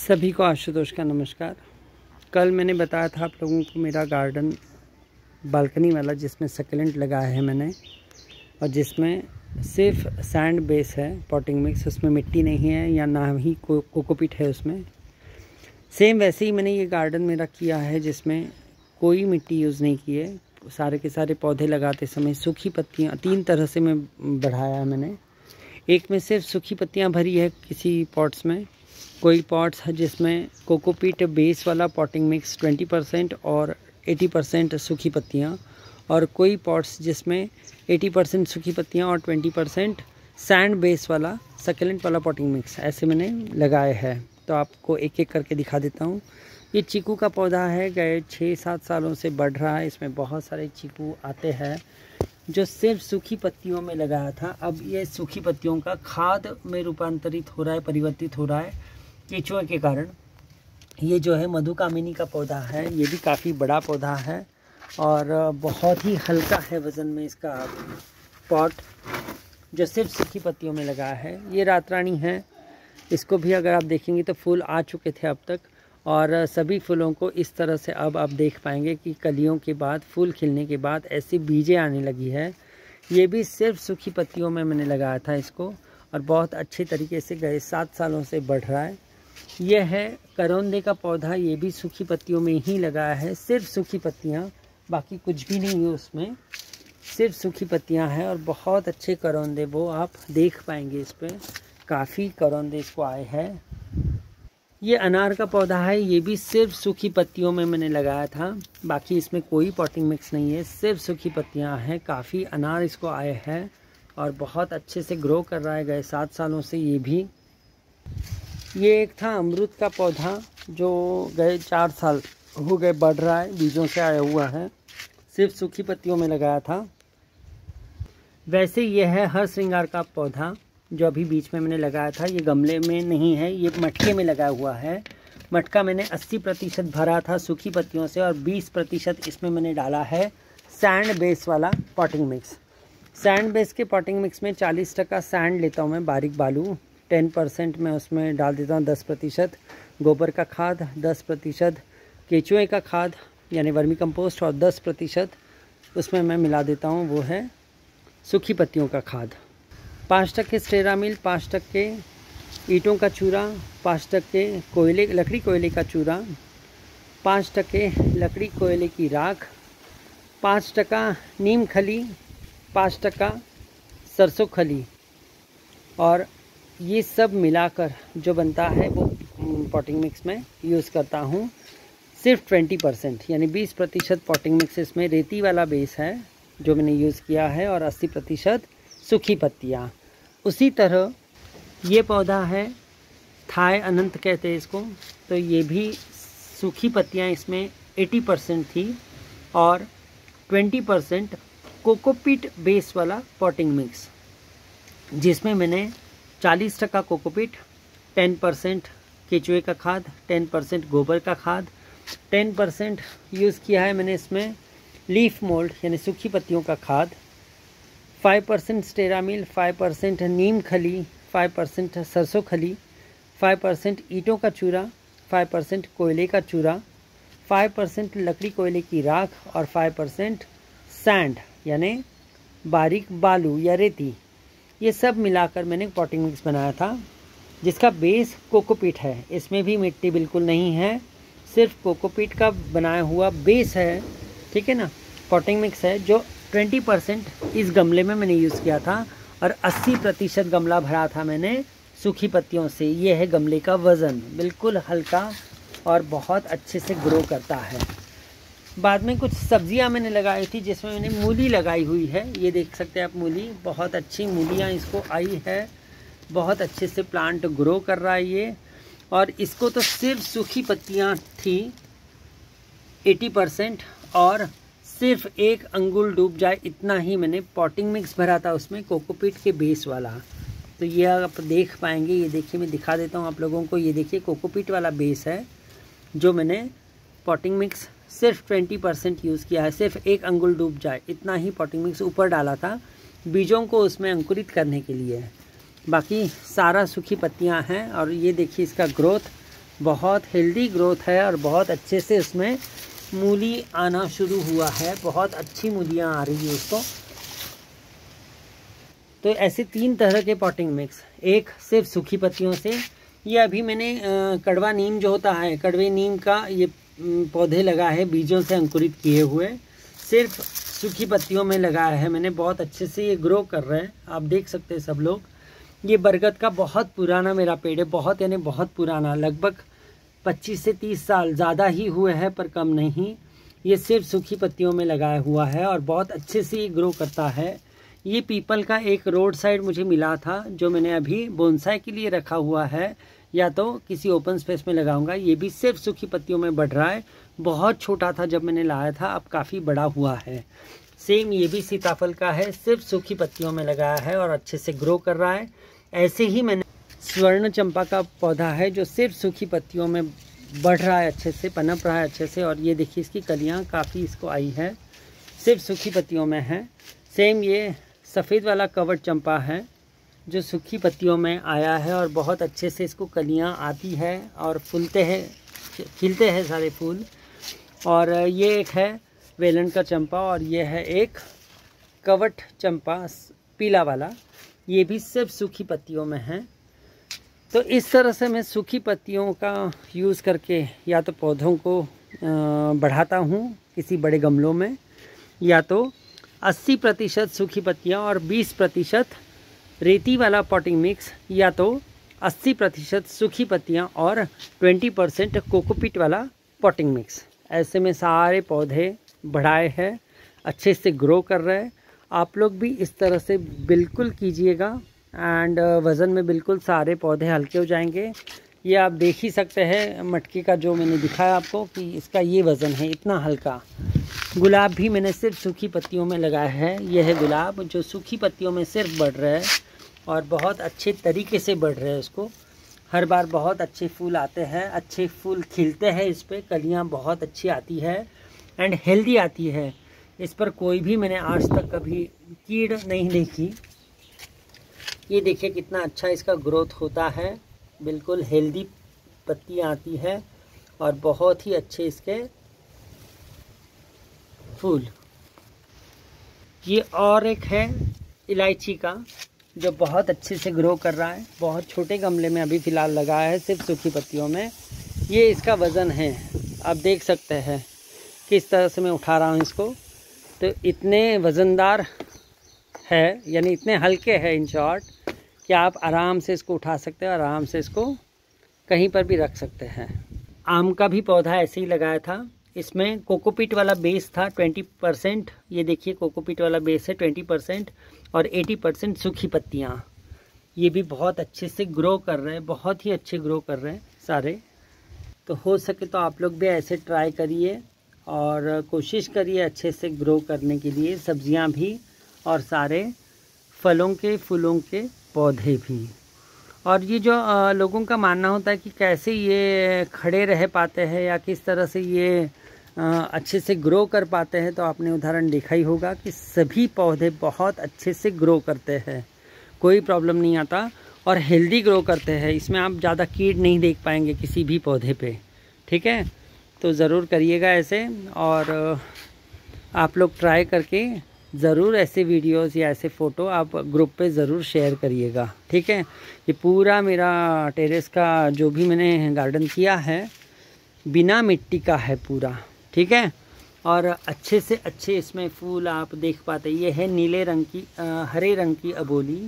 सभी को आशुतोष का नमस्कार। कल मैंने बताया था आप लोगों को मेरा गार्डन बालकनी वाला जिसमें सक्यूलेंट लगाया है मैंने, और जिसमें सिर्फ सैंड बेस है, पॉटिंग मिक्स, उसमें मिट्टी नहीं है या ना ही कोकोपीट है उसमें। सेम वैसे ही मैंने ये गार्डन मेरा किया है जिसमें कोई मिट्टी यूज़ नहीं की है। सारे के सारे पौधे लगाते समय सूखी पत्तियाँ 3 तरह से मैं बढ़ाया है मैंने। एक में सिर्फ सूखी पत्तियाँ भरी है किसी पॉट्स में, कोई पॉट्स है जिसमें कोकोपीट बेस वाला पॉटिंग मिक्स 20% और 80% सूखी पत्तियाँ, और कोई पॉट्स जिसमें 80% सूखी पत्तियाँ और 20% सैंड बेस वाला सक्यूलेंट वाला पॉटिंग मिक्स, ऐसे मैंने लगाए हैं। तो आपको एक एक करके दिखा देता हूँ। ये चीकू का पौधा है, गए 6-7 सालों से बढ़ रहा है। इसमें बहुत सारे चीकू आते हैं जो सिर्फ सूखी पत्तियों में लगाया था। अब ये सूखी पत्तियों का खाद में रूपांतरित हो रहा है, परिवर्तित हो रहा है केंचुए के कारण। ये जो है मधुकामिनी का पौधा है, ये भी काफ़ी बड़ा पौधा है और बहुत ही हल्का है वज़न में इसका पॉट, जो सिर्फ सूखी पत्तियों में लगा है। ये रात रानी है, इसको भी अगर आप देखेंगे तो फूल आ चुके थे अब तक, और सभी फूलों को इस तरह से अब आप देख पाएंगे कि कलियों के बाद, फूल खिलने के बाद ऐसी बीजें आने लगी है। ये भी सिर्फ सूखी पत्तियों में मैंने लगाया था इसको, और बहुत अच्छे तरीके से गए 7 सालों से बढ़ रहा है। यह है करौंदे का पौधा, ये भी सूखी पत्तियों में ही लगाया है, सिर्फ सूखी पत्तियाँ, बाकी कुछ भी नहीं है उसमें, सिर्फ सूखी पत्तियाँ हैं। और बहुत अच्छे करौंदे वो आप देख पाएंगे, इस पर काफ़ी करौंदे इसको आए हैं। ये अनार का पौधा है, ये भी सिर्फ सूखी पत्तियों में मैंने लगाया था, बाकी इसमें कोई पॉटिंग मिक्स नहीं है, सिर्फ सूखी पत्तियाँ हैं। काफ़ी अनार इसको आए हैं और बहुत अच्छे से ग्रो कर रहा है गए 7 सालों से। ये भी, ये एक था अमरूद का पौधा जो गए 4 साल हो गए बढ़ रहा है, बीजों से आया हुआ है, सिर्फ सूखी पत्तियों में लगाया था। वैसे ये है हर श्रृंगार का पौधा जो अभी बीच में मैंने लगाया था। ये गमले में नहीं है, ये मटके में लगा हुआ है। मटका मैंने 80% भरा था सूखी पत्तियों से, और 20% इसमें मैंने डाला है सैंड बेस वाला पॉटिंग मिक्स। सैंड बेस के पॉटिंग मिक्स में 40% सैंड लेता हूँ मैं, बारीक बालू। 10% मैं उसमें डाल देता हूँ, 10% गोबर का खाद, 10% केंचुए का खाद यानी वर्मी कंपोस्ट, और 10% उसमें मैं मिला देता हूँ, वो है सूखी पत्तियों का खाद। 5% स्टेरामिल, 5% ईंटों का चूरा, 5% कोयले, लकड़ी कोयले का चूरा, 5% लकड़ी कोयले की राख, 5% नीम खली, 5% सरसों खली, और ये सब मिलाकर जो बनता है वो पॉटिंग मिक्स में यूज़ करता हूँ। सिर्फ 20% यानी 20% पॉटिंग मिक्स इसमें रेती वाला बेस है जो मैंने यूज़ किया है, और 80% सूखी पत्तियाँ। उसी तरह ये पौधा है, थाई अनंत कहते हैं इसको, तो ये भी सूखी पत्तियाँ इसमें 80% थी, और 20% कोकोपीट बेस वाला पॉटिंग मिक्स, जिसमें मैंने 40% कोकोपीट, 10% केंचुए का खाद, 10% गोबर का खाद, 10% यूज़ किया है मैंने इसमें लीफ मोल्ड यानी सूखी पत्तियों का खाद, 5% स्टेरामिल, 5% नीम खली, 5% सरसों खली, 5% ईंटों का चूरा, 5% कोयले का चूरा, 5% लकड़ी कोयले की राख, और 5% सैंड यानी बारीक बालू या रेती। ये सब मिलाकर मैंने पॉटिंग मिक्स बनाया था, जिसका बेस कोकोपीट है। इसमें भी मिट्टी बिल्कुल नहीं है, सिर्फ कोकोपीट का बनाया हुआ बेस है, ठीक है ना। पॉटिंग मिक्स है जो 20% इस गमले में मैंने यूज़ किया था, और 80% गमला भरा था मैंने सूखी पत्तियों से। ये है गमले का वज़न, बिल्कुल हल्का और बहुत अच्छे से ग्रो करता है। बाद में कुछ सब्जियां मैंने लगाई थी, जिसमें मैंने मूली लगाई हुई है। ये देख सकते हैं आप, मूली, बहुत अच्छी मूलियां इसको आई है, बहुत अच्छे से प्लांट ग्रो कर रहा है ये। और इसको तो सिर्फ सूखी पत्तियां थी 80%, और सिर्फ 1 अंगुल डूब जाए इतना ही मैंने पॉटिंग मिक्स भरा था उसमें, कोकोपीट के बेस वाला। तो ये आप देख पाएंगे, ये देखिए मैं दिखा देता हूँ आप लोगों को। ये देखिए कोकोपीट वाला बेस है जो मैंने पॉटिंग मिक्स सिर्फ 20% यूज़ किया है, सिर्फ 1 अंगुल डूब जाए इतना ही पॉटिंग मिक्स ऊपर डाला था बीजों को उसमें अंकुरित करने के लिए। बाकी सारा सूखी पत्तियां हैं, और ये देखिए इसका ग्रोथ बहुत हेल्दी ग्रोथ है और बहुत अच्छे से उसमें मूली आना शुरू हुआ है, बहुत अच्छी मूलियाँ आ रही है उसको। तो ऐसे 3 तरह के पॉटिंग मिक्स, एक सिर्फ सूखी पत्तियों से, ये अभी मैंने कड़वा नीम जो होता है, कड़वे नीम का ये पौधे लगा है बीजों से अंकुरित किए हुए, सिर्फ सूखी पत्तियों में लगाया है मैंने, बहुत अच्छे से ये ग्रो कर रहे हैं, आप देख सकते हैं सब लोग। ये बरगद का बहुत पुराना मेरा पेड़ है, बहुत यानी बहुत पुराना, लगभग 25 से 30 साल ज़्यादा ही हुए हैं पर कम नहीं। ये सिर्फ सूखी पत्तियों में लगाया हुआ है और बहुत अच्छे से ये ग्रो करता है। ये पीपल का एक रोड साइड मुझे मिला था जो मैंने अभी बोनसाई के लिए रखा हुआ है, या तो किसी ओपन स्पेस में लगाऊंगा। ये भी सिर्फ सूखी पत्तियों में बढ़ रहा है, बहुत छोटा था जब मैंने लाया था, अब काफ़ी बड़ा हुआ है। सेम ये भी सीताफल का है, सिर्फ सूखी पत्तियों में लगाया है और अच्छे से ग्रो कर रहा है। ऐसे ही मैंने स्वर्ण चंपा का पौधा है जो सिर्फ सूखी पत्तियों में बढ़ रहा है, अच्छे से पनप रहा है अच्छे से, और ये देखिए इसकी कलियाँ काफ़ी इसको आई है, सिर्फ सूखी पत्तियों में है। सेम ये सफ़ेद वाला कवट चंपा है जो सूखी पत्तियों में आया है और बहुत अच्छे से इसको कलियाँ आती है और फूलते हैं, खिलते हैं सारे फूल। और ये एक है वेलन का चंपा और ये है एक कवट चंपा पीला वाला, ये भी सिर्फ सूखी पत्तियों में है। तो इस तरह से मैं सूखी पत्तियों का यूज़ करके या तो पौधों को बढ़ाता हूँ किसी बड़े गमलों में, या तो 80% सूखी पत्तियाँ और 20% रेती वाला पॉटिंग मिक्स, या तो 80% सूखी पत्तियाँ और 20% कोकोपीट वाला पॉटिंग मिक्स। ऐसे में सारे पौधे बढ़ाए हैं, अच्छे से ग्रो कर रहे हैं। आप लोग भी इस तरह से बिल्कुल कीजिएगा एंड वज़न में बिल्कुल सारे पौधे हल्के हो जाएंगे। ये आप देख ही सकते हैं मटकी का जो मैंने दिखाया आपको कि इसका ये वज़न है, इतना हल्का। गुलाब भी मैंने सिर्फ सूखी पत्तियों में लगाया है, यह है गुलाब जो सूखी पत्तियों में सिर्फ बढ़ रहा है और बहुत अच्छे तरीके से बढ़ रहे हैं। उसको हर बार बहुत अच्छे फूल आते हैं, अच्छे फूल खिलते हैं, इस पर कलियाँ बहुत अच्छी आती है एंड हेल्दी आती है। इस पर कोई भी मैंने आज तक कभी कीड़ नहीं देखी। ये देखिए कितना अच्छा इसका ग्रोथ होता है, बिल्कुल हेल्दी पत्तियाँ आती है और बहुत ही अच्छे इसके फूल। ये और एक है इलायची का जो बहुत अच्छे से ग्रो कर रहा है, बहुत छोटे गमले में अभी फ़िलहाल लगाया है सिर्फ सूखी पत्तियों में। ये इसका वज़न है, आप देख सकते हैं किस तरह से मैं उठा रहा हूँ इसको, तो इतने वज़नदार है, यानी इतने हल्के हैं इन शॉर्ट कि आप आराम से इसको उठा सकते हैं और आराम से इसको कहीं पर भी रख सकते हैं। आम का भी पौधा ऐसे ही लगाया था, इसमें कोकोपीट वाला बेस था 20%, ये देखिए कोकोपीट वाला बेस है 20% और 80% सूखी पत्तियाँ। ये भी बहुत अच्छे से ग्रो कर रहे हैं, बहुत ही अच्छे ग्रो कर रहे हैं सारे। तो हो सके तो आप लोग भी ऐसे ट्राई करिए और कोशिश करिए अच्छे से ग्रो करने के लिए, सब्जियां भी और सारे फलों के फूलों के पौधे भी। और ये जो लोगों का मानना होता है कि कैसे ये खड़े रह पाते हैं या किस तरह से ये अच्छे से ग्रो कर पाते हैं, तो आपने उदाहरण देखा ही होगा कि सभी पौधे बहुत अच्छे से ग्रो करते हैं, कोई प्रॉब्लम नहीं आता और हेल्दी ग्रो करते हैं। इसमें आप ज़्यादा कीड़ नहीं देख पाएंगे किसी भी पौधे पे, ठीक है। तो ज़रूर करिएगा ऐसे, और आप लोग ट्राई करके ज़रूर ऐसे वीडियोस या ऐसे फ़ोटो आप ग्रुप पे ज़रूर शेयर करिएगा, ठीक है। ये पूरा मेरा टेरेस का जो भी मैंने गार्डन किया है बिना मिट्टी का है पूरा, ठीक है। और अच्छे से अच्छे इसमें फूल आप देख पाते। ये है नीले रंग की हरे रंग की अबोली,